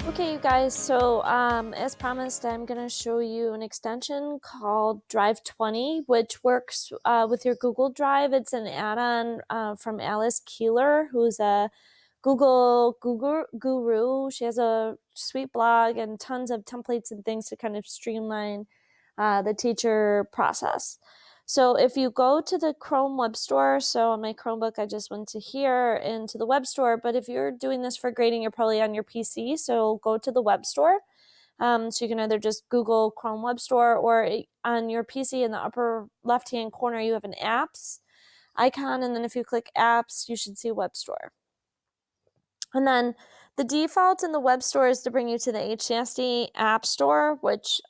Okay, you guys, so as promised, I'm going to show you an extension called Drive 20, which works with your Google Drive. It's an add-on from Alice Keeler, who's a Google guru. She has a sweet blog and tons of templates and things to kind of streamline the teacher process. So if you go to the Chrome web store, so on my Chromebook, I just went to here into the web store, but if you're doing this for grading, you're probably on your PC, so go to the web store. So you can either just Google Chrome web store, or on your PC in the upper left-hand corner, you have an apps icon, and then if you click apps, you should see web store. And then the default in the web store is to bring you to the HCSD app store, which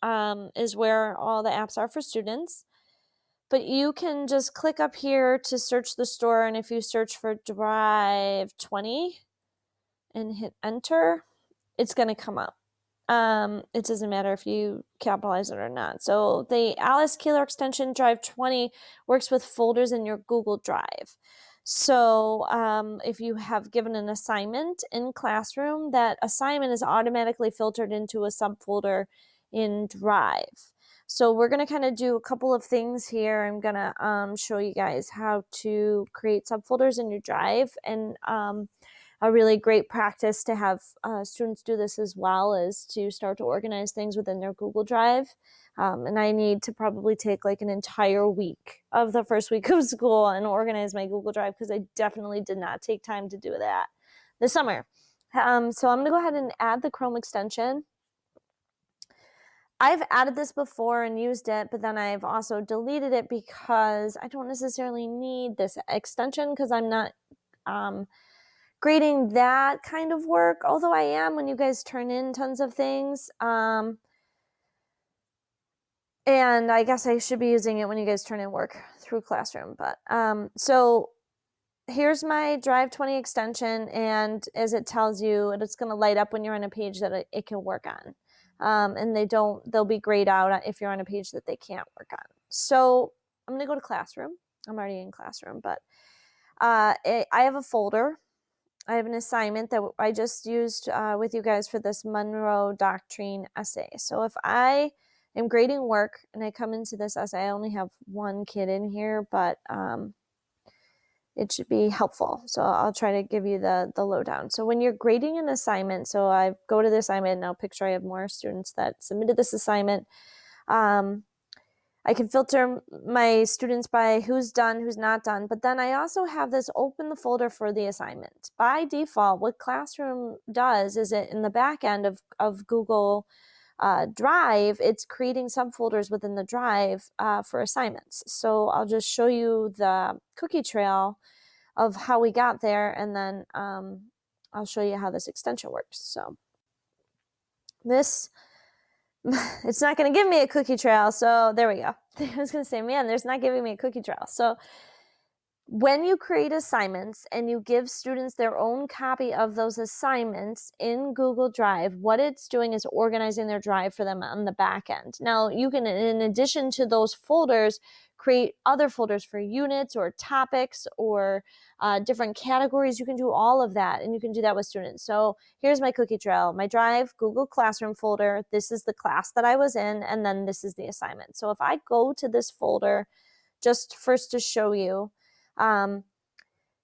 is where all the apps are for students. But you can just click up here to search the store, and if you search for Drive 20 and hit enter, it's going to come up. It doesn't matter if you capitalize it or not. So the Alice Keeler extension Drive 20 works with folders in your Google Drive. So if you have given an assignment in Classroom, that assignment is automatically filtered into a subfolder in Drive. So we're going to kind of do a couple of things here. I'm going to show you guys how to create subfolders in your Drive, and a really great practice to have students do this as well is to start to organize things within their Google Drive. And I need to probably take like an entire week of the first week of school and organize my Google Drive, because I definitely did not take time to do that this summer. So I'm going to go ahead and add the Chrome extension. I've added this before and used it, but then I've also deleted it because I don't necessarily need this extension, because I'm not grading that kind of work, although I am when you guys turn in tons of things. And I guess I should be using it when you guys turn in work through Classroom. But so here's my Drive 20 extension, and as it tells you, it's going to light up when you're on a page that it can work on. And they'll be grayed out if you're on a page that they can't work on. So I'm going to go to Classroom. I'm already in Classroom, but I have a folder. I have an assignment that I just used with you guys for this Monroe Doctrine essay. So if I am grading work and I come into this essay, I only have one kid in here, but it should be helpful. So I'll try to give you the lowdown. So when you're grading an assignment, so I go to the assignment, and I'll picture I have more students that submitted this assignment. I can filter my students by who's done, who's not done, but then I also have this open the folder for the assignment. By default, what Classroom does is it in the back end of Google Drive, it's creating subfolders within the Drive for assignments. So I'll just show you the cookie trail of how we got there, and then I'll show you how this extension works. So this, it's not going to give me a cookie trail, so there we go. I was going to say, man, there's not giving me a cookie trail. So when you create assignments and you give students their own copy of those assignments in Google Drive, what it's doing is organizing their drive for them on the back end. Now, you can, in addition to those folders, create other folders for units or topics or different categories. You can do all of that, and you can do that with students. So here's my cookie trail. My Drive, Google Classroom folder, this is the class that I was in, and then this is the assignment. So if I go to this folder, just first to show you,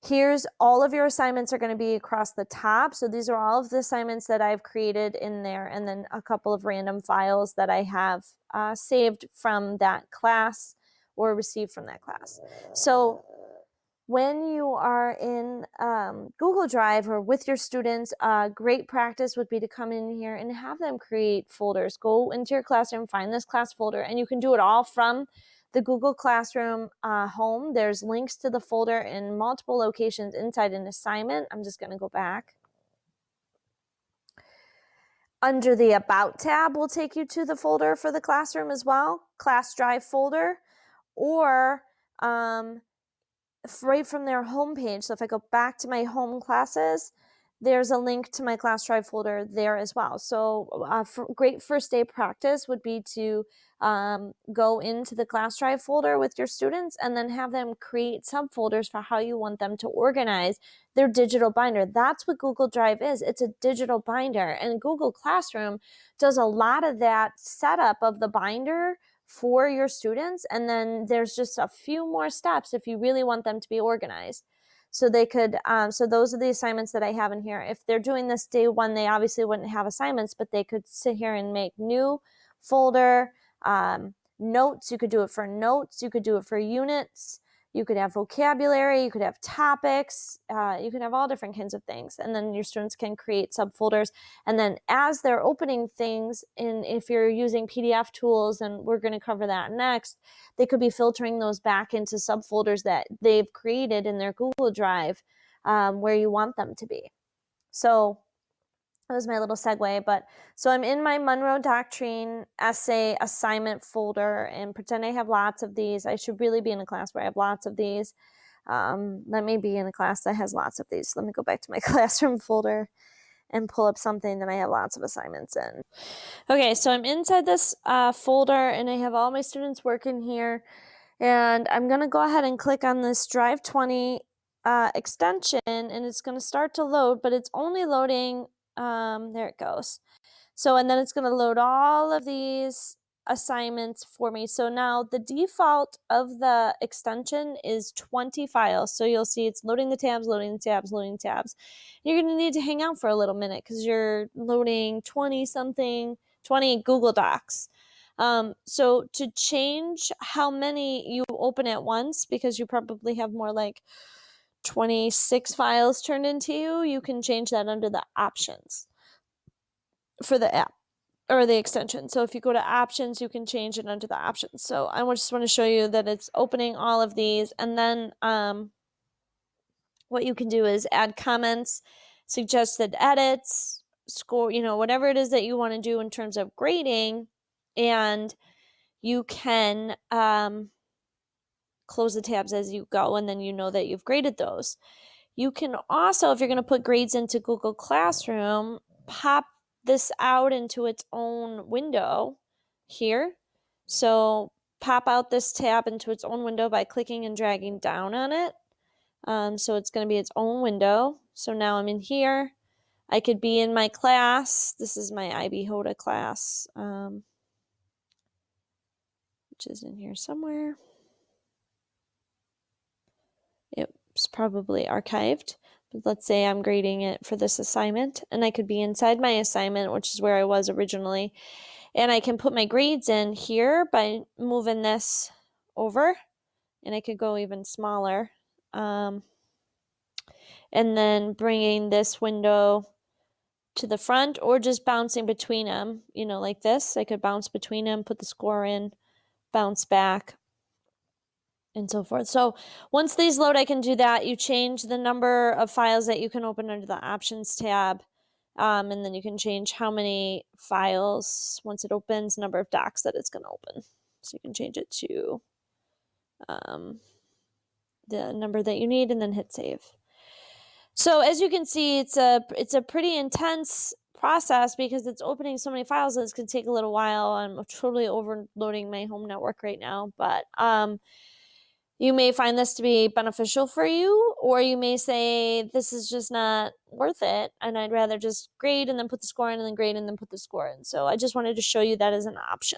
here's all of your assignments are going to be across the top. So these are all of the assignments that I've created in there, and then a couple of random files that I have saved from that class or received from that class. So when you are in Google Drive or with your students, great practice would be to come in here and have them create folders. Go into your classroom, find this class folder, and you can do it all from the Google Classroom home. There's links to the folder in multiple locations inside an assignment. I'm just going to go back. Under the About tab will take you to the folder for the classroom as well, Class Drive folder, or right from their home page. So if I go back to my home classes, there's a link to my class drive folder there as well. So great first day practice would be to go into the class drive folder with your students and then have them create subfolders for how you want them to organize their digital binder. That's what Google Drive is. It's a digital binder, and Google Classroom does a lot of that setup of the binder for your students. And then there's just a few more steps if you really want them to be organized. So they could, so those are the assignments that I have in here. If they're doing this day one, they obviously wouldn't have assignments, but they could sit here and make new folder, notes. You could do it for notes. You could do it for units. You could have vocabulary. You could have topics. You can have all different kinds of things. And then your students can create subfolders. And then as they're opening things, if you're using PDF tools, and we're going to cover that next, they could be filtering those back into subfolders that they've created in their Google Drive where you want them to be. So that was my little segue. But so I'm in my Monroe Doctrine essay assignment folder, and pretend I have lots of these. I should really be in a class where I have lots of these. Let me be in a class that has lots of these. Let me go back to my classroom folder and pull up something that I have lots of assignments in. Okay, so I'm inside this folder, and I have all my students' work in here. And I'm going to go ahead and click on this Drive 20 extension, and it's going to start to load, but it's only loading, there it goes. So, and then it's going to load all of these assignments for me. So now the default of the extension is 20 files. So you'll see it's loading the tabs, loading the tabs, loading the tabs. You're going to need to hang out for a little minute because you're loading 20 Google Docs. So to change how many you open at once, because you probably have more like 26 files turned into you, you can change that under the options for the app or the extension. So if you go to options, you can change it under the options. So I just want to show you that it's opening all of these. And then what you can do is add comments, suggested edits, score, whatever it is that you want to do in terms of grading. And you can close the tabs as you go, and then you know that you've graded those. You can also, if you're going to put grades into Google Classroom, pop this out into its own window here. So pop out this tab into its own window by clicking and dragging down on it. So it's going to be its own window. So now I'm in here. I could be in my class. This is my IB HODA class, which is in here somewhere. It's probably archived, but let's say I'm grading it for this assignment, and I could be inside my assignment, which is where I was originally, and I can put my grades in here by moving this over, and I could go even smaller, and then bringing this window to the front, or just bouncing between them, like this. I could bounce between them, put the score in, bounce back, and so forth. So once these load, I can do that. You change the number of files that you can open under the options tab. And then you can change how many files, once it opens, number of docs that it's going to open. So you can change it to the number that you need, and then hit save. So as you can see, it's a pretty intense process because it's opening so many files that it's going to take a little while. I'm totally overloading my home network right now, but you may find this to be beneficial for you, or you may say, this is just not worth it, and I'd rather just grade and then put the score in, and then grade and then put the score in. So I just wanted to show you that as an option.